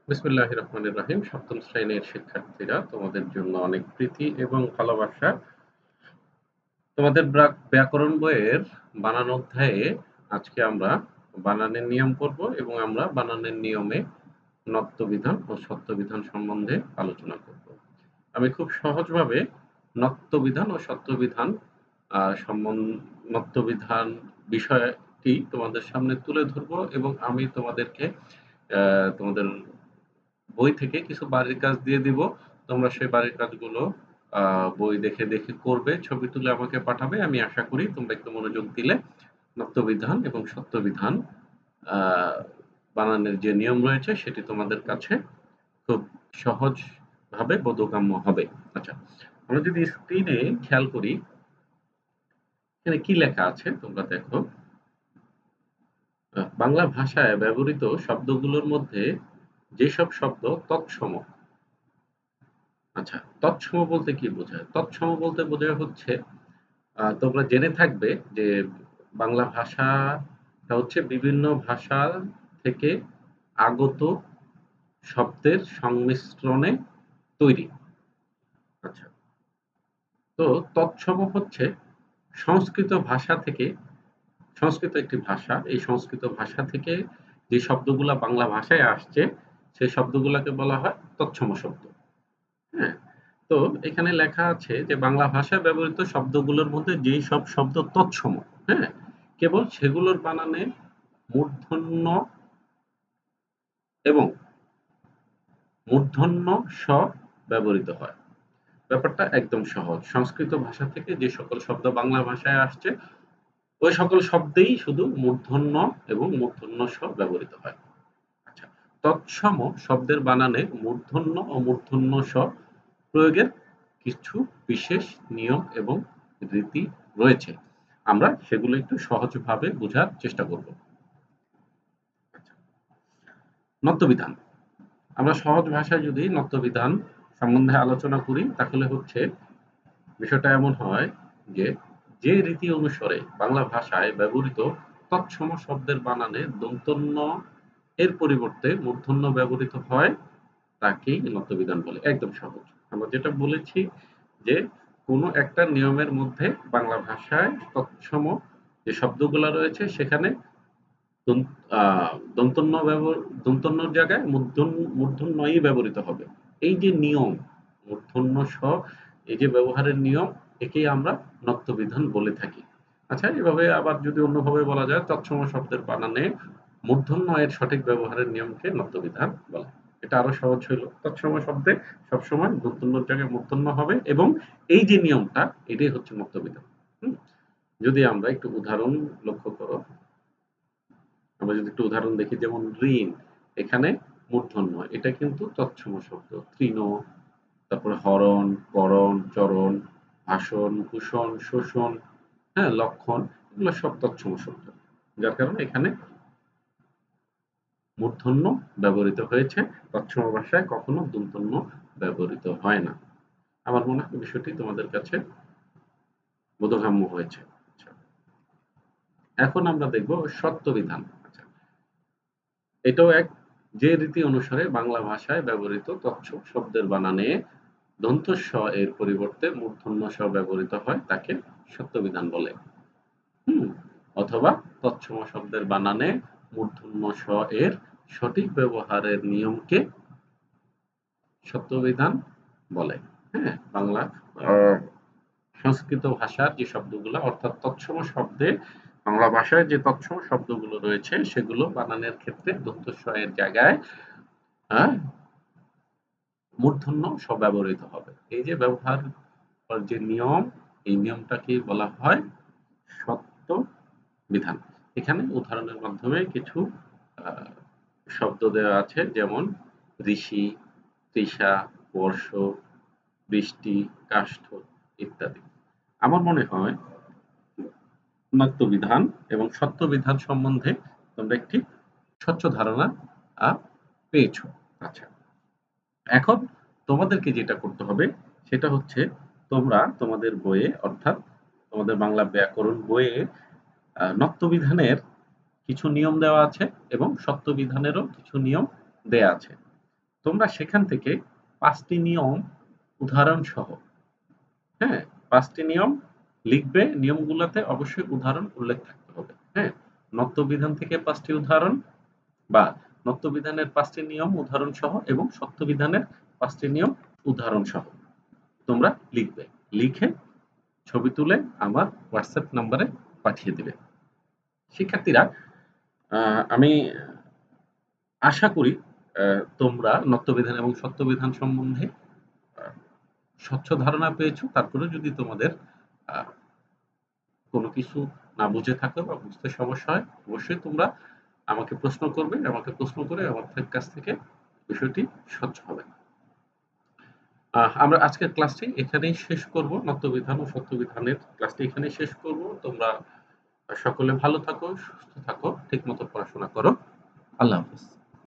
বিসমিল্লাহির রহমানির রহিম। সপ্তম শ্রেণীর শিক্ষার্থীরা, তোমাদের জন্য অনেক প্রীতি এবং ভালোবাসা। তোমাদের ব্যাকরণ বইয়ের বানান অধ্যায়ে আজকে আমরা বানানের নিয়ম পড়ব এবং আমরা বানানের নিয়মে নত্যবিধান ও সত্যবিধান সম্বন্ধে আলোচনা করব। আমি খুব সহজভাবে নত্যবিধান ও সত্যবিধান নত্যবিধান বিষয়টি তোমাদের সামনে তুলে ধরব এবং আমি তোমাদেরকে তোমাদের বই থেকে কিছু বাড়ির কাজ দিয়ে দিব। তোমরা সেই বাড়ির কাজগুলো বই দেখে দেখে করবে, ছবি তুলে আমাকে পাঠাবে। আমি আশা করি তোমরা একটু মনোযোগ দিলে নত্যবিধান এবং সত্যবিধান বানানের যে নিয়ম রয়েছে সেটি তোমাদের কাছে খুব সহজভাবে বোধগম্য হবে। আচ্ছা, আমরা যদি স্ক্রিনে খেয়াল করি, এখানে কি লেখা আছে তোমরা দেখো। বাংলা ভাষায় ব্যবহৃত শব্দগুলোর মধ্যে যেসব শব্দ তৎসম। আচ্ছা, তৎসম বলতে কি বোঝায়? তৎসম বলতে বোঝায় হচ্ছে, তোমরা জেনে থাকবে যে বাংলা ভাষাটা হচ্ছে বিভিন্ন ভাষা থেকে আগত শব্দের সংমিশ্রণে তৈরি। আচ্ছা, তো তৎসম হচ্ছে সংস্কৃত ভাষা থেকে, সংস্কৃত একটি ভাষা, এই সংস্কৃত ভাষা থেকে যে শব্দগুলা বাংলা ভাষায় আসছে সেই শব্দগুলাকে বলা হয় তৎসম শব্দ। হ্যাঁ, তো এখানে লেখা আছে যে বাংলা ভাষায় ব্যবহৃত শব্দগুলোর মধ্যে যেই সব শব্দ তৎসম, হ্যাঁ, কেবল সেগুলোর বানানে মূর্ধন্য এবং মূর্ধন্য স ব্যবহৃত হয়। ব্যাপারটা একদম সহজ। সংস্কৃত ভাষা থেকে যে সকল শব্দ বাংলা ভাষায় আসছে ওই সকল শব্দেই শুধু মূর্ধন্য এবং মূর্ধন্য স ব্যবহৃত হয়। আচ্ছা, তৎসম শব্দের বানানে মূর্ধন্য ও মূর্ধন্য স প্রয়োগের কিছু বিশেষ নিয়ম এবং রীতি রয়েছে। আমরা সেগুলো একটু সহজভাবে বোঝার চেষ্টা করব। আচ্ছা, নত্যবিধান। আমরা সহজ ভাষায় যদি নত্যবিধান সম্বন্ধে আলোচনা করি তাহলে হচ্ছে বিষয়টা এমন হয় যে, যে রীতি অনুসারে বাংলা ভাষায় ব্যবহৃত তৎসম শব্দের বানানে দন্তন্য এর পরিবর্তে মূর্ধন্য ব্যবহৃত হয় তাকেই নত্যবিধান বলে। একদম সহজ। আমরা যেটা বলেছি যে কোনো একটা নিয়মের মধ্যে বাংলা ভাষায় তৎসম যে শব্দগুলা রয়েছে সেখানে দন্তন্যর জায়গায় মূর্ধন্যই ব্যবহৃত হবে। এই যে নিয়ম, মূর্ধন্য স, এই যে ব্যবহারের নিয়ম, একেই আমরা নত্যবিধান বলে থাকি। আচ্ছা, এভাবে আবার যদি অন্যভাবে বলা যায়, তৎসম শব্দের বানানে মূর্ধন্য এর সঠিক ব্যবহারের নিয়মকে নত্যবিধান বলে। এটা আরো সহজ হইল। তৎসম শব্দে সবসময় মূর্ধন্যর জায়গায় মূর্ধন্য হবে এবং এই যে নিয়মটা, এটাই হচ্ছে নত্যবিধান। যদি আমরা একটু উদাহরণ লক্ষ্য করো, আমরা যদি একটু উদাহরণ দেখি, যেমন ঋণ, এখানে মূর্ধন্য, এটা কিন্তু তৎসম শব্দ। তৃণ, তারপরে হরণ, করণ, চরণ, ভাষণ, ভূষণ, শোষণ, হ্যাঁ, লক্ষণ, এগুলো সব তৎসম শব্দ। যার কারণে এখানে মূর্ধন্য ব্যবহৃত হয়েছে। তৎসম ভাষায় কখনো দন্তন্য ব্যবহৃত হয় না। আমার মনে হয় বিষয়টি তোমাদের কাছে বোধগম্য হয়েছে। আচ্ছা, এখন আমরা দেখব সত্যবিধান। আচ্ছা, এটাও এক, যে রীতি অনুসারে বাংলা ভাষায় ব্যবহৃত তৎসম শব্দের বানানে দন্ত স এর পরিবর্তে মূর্ধন্য স ব্যবহৃত হয় তাকে সত্যবিধান বলে। হুম, অথবা তৎসম শব্দের বানানে মূর্ধন্য স এর সঠিক ব্যবহারের নিয়মকে সত্যবিধান বলে। হ্যাঁ, বাংলা সংস্কৃত ভাষার যে শব্দগুলো, অর্থাৎ তৎসম শব্দে বাংলা ভাষায় যে তৎসম শব্দগুলো রয়েছে সেগুলো বানানের ক্ষেত্রে দন্ত স এর জায়গায় মূর্ধন্য স ব্যবহৃত হবে। এই যে ব্যবহার যে নিয়ম, এই নিয়মটাকে বলা হয় সত্য বিধান। এখানে উদাহরণের মাধ্যমে কিছু শব্দ দেওয়া আছে, যেমন ঋষি, তৃষা, বর্ষ, বৃষ্টি, কাষ্ঠ ইত্যাদি। আমার মনে হয় নত্যবিধান এবং সত্যবিধান সম্বন্ধে তোমরা একটি স্বচ্ছ ধারণা পেয়েছ। আচ্ছা, এখন তোমাদেরকে যেটা করতে হবে সেটা হচ্ছে, তোমরা তোমাদের বইয়ে, অর্থাৎ তোমাদের বাংলা ব্যাকরণ বইয়ে নত্যবিধানের কিছু নিয়ম দেওয়া আছে এবং সত্যবিধানেরও কিছু নিয়ম দেয়া আছে। তোমরা সেখান থেকে 5টি নিয়ম উদাহরণ সহ, হ্যাঁ, 5টি নিয়ম লিখবে। নিয়মগুলোতে অবশ্যই উদাহরণ উল্লেখ থাকতে হবে। হ্যাঁ, নত্যবিধান থেকে 5টি উদাহরণ বা নত্যবিধানের 5টি নিয়ম উদাহরণ সহ এবং সত্যবিধানের 5টি নিয়ম উদাহরণ সহ তোমরা লিখবে। লিখে ছবি তুলে আমার হোয়াটসঅ্যাপ নাম্বারে পাঠিয়ে দিবে। শিক্ষার্থীরা, আমি আশা করি তোমরা নত্যবিধান এবং সত্যবিধান সম্বন্ধে স্বচ্ছ ধারণা পেয়েছো। তারপরে যদি তোমাদের কোনো কিছু না বুঝে থাকো বা বুঝতে সমস্যা হয়, অবশ্যই তোমরা আমাকে প্রশ্ন করবে। আমাকে প্রশ্ন করে আমার কাছ থেকে বিষয়টি স্বচ্ছ হবে। আমরা আজকের ক্লাসটি এখানেই শেষ করব। নত্যবিধান ও সত্যবিধানের ক্লাসটি এখানেই শেষ করব। তোমরা সকলে ভালো থাকো, সুস্থ থাকো, ঠিকমতো পড়াশোনা করো। আল্লাহ হাফেজ।